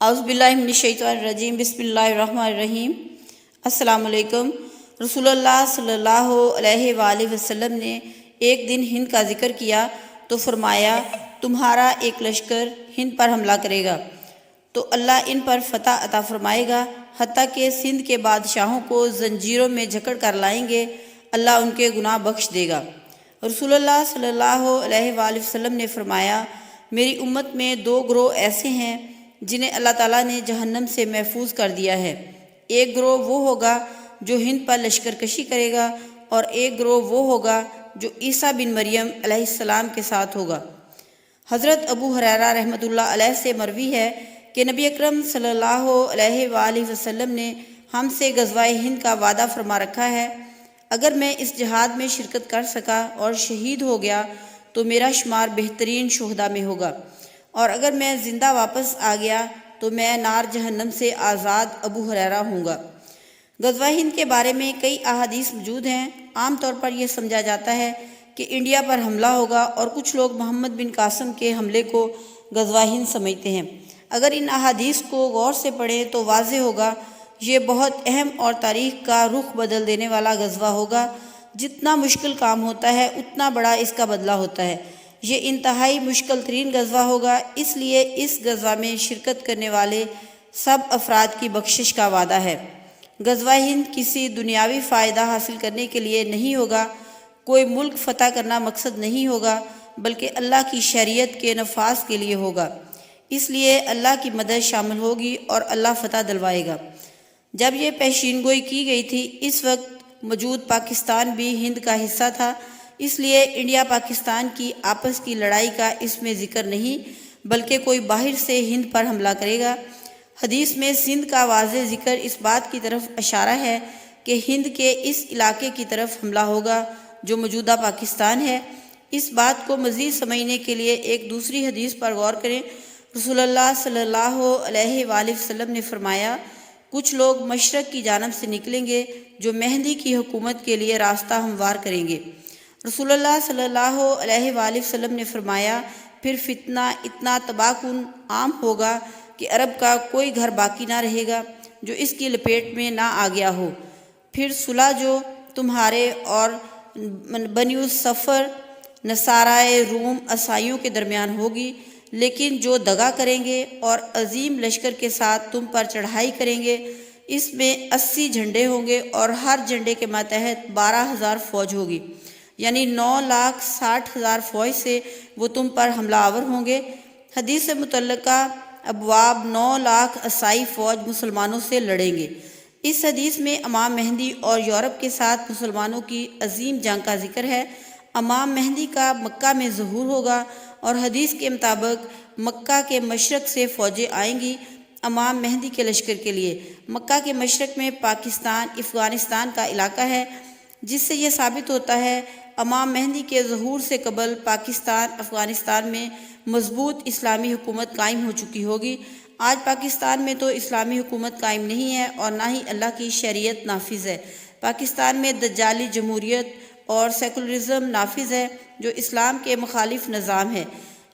اعوذ باللہ من الشیطان الرجیم، بسم اللہ الرحمن الرحیم۔ السلام علیکم۔ رسول اللہ صلی اللہ علیہ وآلہ وسلم نے ایک دن ہند کا ذکر کیا تو فرمایا، تمہارا ایک لشکر ہند پر حملہ کرے گا تو اللہ ان پر فتح عطا فرمائے گا، حتیٰ کہ سندھ کے بادشاہوں کو زنجیروں میں جکڑ کر لائیں گے، اللہ ان کے گناہ بخش دے گا۔ رسول اللہ صلی اللہ علیہ وآلہ وسلم نے فرمایا، میری امت میں دو گروہ ایسے ہیں جنہیں اللہ تعالیٰ نے جہنم سے محفوظ کر دیا ہے۔ ایک گروہ وہ ہوگا جو ہند پر لشکر کشی کرے گا، اور ایک گروہ وہ ہوگا جو عیسیٰ بن مریم علیہ السلام کے ساتھ ہوگا۔ حضرت ابو ہریرہ رحمۃ اللہ علیہ سے مروی ہے کہ نبی اکرم صلی اللہ علیہ وآلہ وسلم نے ہم سے غزوہ ہند کا وعدہ فرما رکھا ہے، اگر میں اس جہاد میں شرکت کر سکا اور شہید ہو گیا تو میرا شمار بہترین شہداء میں ہوگا، اور اگر میں زندہ واپس آ گیا تو میں نار جہنم سے آزاد ابو ہریرہ ہوں گا۔ غزوہ ہند کے بارے میں کئی احادیث موجود ہیں۔ عام طور پر یہ سمجھا جاتا ہے کہ انڈیا پر حملہ ہوگا، اور کچھ لوگ محمد بن قاسم کے حملے کو غزوہ ہند سمجھتے ہیں۔ اگر ان احادیث کو غور سے پڑھیں تو واضح ہوگا یہ بہت اہم اور تاریخ کا رخ بدل دینے والا غزوہ ہوگا۔ جتنا مشکل کام ہوتا ہے اتنا بڑا اس کا بدلہ ہوتا ہے۔ یہ انتہائی مشکل ترین غزوہ ہوگا، اس لیے اس غزوہ میں شرکت کرنے والے سب افراد کی بخشش کا وعدہ ہے۔ غزوہ ہند کسی دنیاوی فائدہ حاصل کرنے کے لیے نہیں ہوگا، کوئی ملک فتح کرنا مقصد نہیں ہوگا، بلکہ اللہ کی شریعت کے نفاذ کے لیے ہوگا۔ اس لیے اللہ کی مدد شامل ہوگی اور اللہ فتح دلوائے گا۔ جب یہ پیشین گوئی کی گئی تھی، اس وقت موجود پاکستان بھی ہند کا حصہ تھا، اس لیے انڈیا پاکستان کی آپس کی لڑائی کا اس میں ذکر نہیں، بلکہ کوئی باہر سے ہند پر حملہ کرے گا۔ حدیث میں سندھ کا واضح ذکر اس بات کی طرف اشارہ ہے کہ ہند کے اس علاقے کی طرف حملہ ہوگا جو موجودہ پاکستان ہے۔ اس بات کو مزید سمجھنے کے لیے ایک دوسری حدیث پر غور کریں۔ رسول اللہ صلی اللہ علیہ وآلہ وسلم نے فرمایا، کچھ لوگ مشرق کی جانب سے نکلیں گے جو مہدی کی حکومت کے لیے راستہ ہموار کریں گے۔ رسول اللہ صلی اللہ علیہ وآلہ وسلم نے فرمایا، پھر فتنہ اتنا تباہ کن عام ہوگا کہ عرب کا کوئی گھر باقی نہ رہے گا جو اس کی لپیٹ میں نہ آ گیا ہو۔ پھر صلح جو تمہارے اور بنی صفر نصارائے روم عیسائیوں کے درمیان ہوگی، لیکن جو دغا کریں گے اور عظیم لشکر کے ساتھ تم پر چڑھائی کریں گے، اس میں 80 جھنڈے ہوں گے اور ہر جھنڈے کے ماتحت 12,000 فوج ہوگی، یعنی 9,60,000 فوج سے وہ تم پر حملہ آور ہوں گے۔ حدیث سے متعلقہ ابواب 9 لاکھ عیسائی فوج مسلمانوں سے لڑیں گے۔ اس حدیث میں امام مہدی اور یورپ کے ساتھ مسلمانوں کی عظیم جنگ کا ذکر ہے۔ امام مہدی کا مکہ میں ظہور ہوگا، اور حدیث کے مطابق مکہ کے مشرق سے فوجیں آئیں گی امام مہدی کے لشکر کے لیے۔ مکہ کے مشرق میں پاکستان افغانستان کا علاقہ ہے، جس سے یہ ثابت ہوتا ہے امام مہدی کے ظہور سے قبل پاکستان افغانستان میں مضبوط اسلامی حکومت قائم ہو چکی ہوگی۔ آج پاکستان میں تو اسلامی حکومت قائم نہیں ہے اور نہ ہی اللہ کی شریعت نافذ ہے۔ پاکستان میں دجالی جمہوریت اور سیکولرزم نافذ ہے جو اسلام کے مخالف نظام ہے۔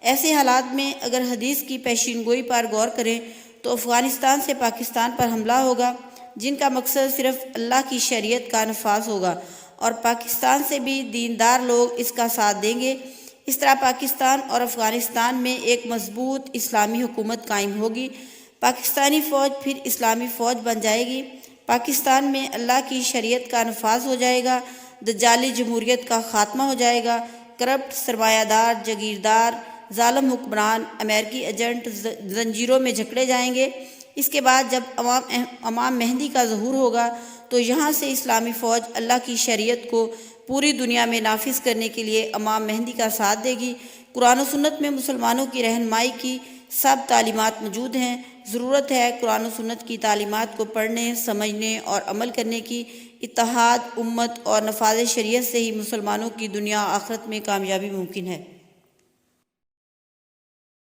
ایسے حالات میں اگر حدیث کی پیشین گوئی پر غور کریں تو افغانستان سے پاکستان پر حملہ ہوگا، جن کا مقصد صرف اللہ کی شریعت کا نفاذ ہوگا، اور پاکستان سے بھی دیندار لوگ اس کا ساتھ دیں گے۔ اس طرح پاکستان اور افغانستان میں ایک مضبوط اسلامی حکومت قائم ہوگی۔ پاکستانی فوج پھر اسلامی فوج بن جائے گی۔ پاکستان میں اللہ کی شریعت کا نفاذ ہو جائے گا، دجالی جمہوریت کا خاتمہ ہو جائے گا، کرپٹ سرمایہ دار جاگیردار ظالم حکمران امریکی ایجنٹ زنجیروں میں جکڑے جائیں گے۔ اس کے بعد جب امام مہدی کا ظہور ہوگا تو یہاں سے اسلامی فوج اللہ کی شریعت کو پوری دنیا میں نافذ کرنے کے لیے امام مہدی کا ساتھ دے گی۔ قرآن و سنت میں مسلمانوں کی رہنمائی کی سب تعلیمات موجود ہیں۔ ضرورت ہے قرآن و سنت کی تعلیمات کو پڑھنے، سمجھنے اور عمل کرنے کی۔ اتحاد امت اور نفاذ شریعت سے ہی مسلمانوں کی دنیا آخرت میں کامیابی ممکن ہے۔